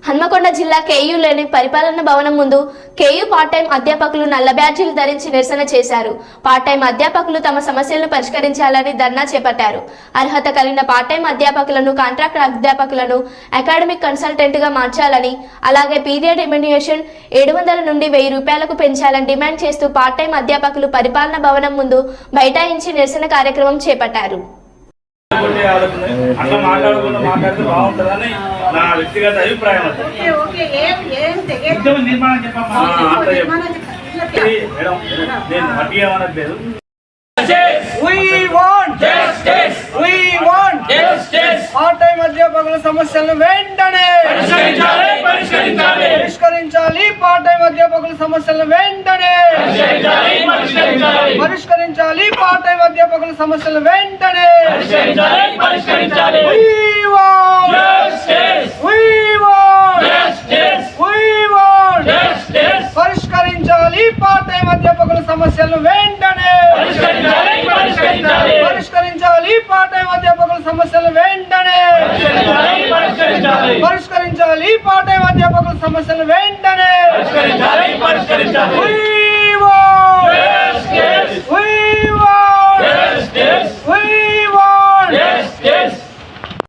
హన్మకొండ జిల్లా కేయూలోని పరిపాలన భవనం ముందు కేయూ పార్ట్ టైం అధ్యాపకులు నల్ల బ్యాడ్జీలు ధరించి నిరసన చేశారు. పార్ట్ టైం అధ్యాపకులు తమ సమస్యలను పరిష్కరించాలని ధర్నా చేపట్టారు. అర్హత కలిగిన పార్ట్ టైం అధ్యాపకులను కాంట్రాక్ట్ అధ్యాపకులను అకాడమిక్ కన్సల్టెంట్ గా మార్చాలని, అలాగే పీరియడ్ రెమ్యునరేషన్ 700 నుండి 1000 రూపాయలకు పెంచాలని డిమాండ్ చేస్తూ పార్ట్ టైం అధ్యాపకులు పరిపాలన భవనం ముందు బైఠాయించి నిరసన కార్యక్రమం చేపట్టారు. అట్లా మాట్లాడితే బాగుంటుందని నా వ్యక్తిగత అభిప్రాయం. నిర్మాణం చెప్పమ్మా, మేడం నేను మట్టి ఏమనట్లేదు. అధ్యాపకుల సమస్యలను వెంటనే పరిష్కరించాలి. పార్ట్ టైం అధ్యాపకుల సమస్యలను వెంటనే పరిష్కరించాలి. పార్ట్ టైం అధ్యాపకుల సమస్యలను వెంటనే పరిష్కరించాలి. పార్ట్ టైం అధ్యాపకుల సమస్యలను వెంటనే పరిష్కరించాలి. పార్ట్ టైం అధ్యాపకుల సమస్యలను వెంటనే పరిష్కరించాలి. పార్ట్ టైం అధ్యాపకుల సమస్యలను వెంటనే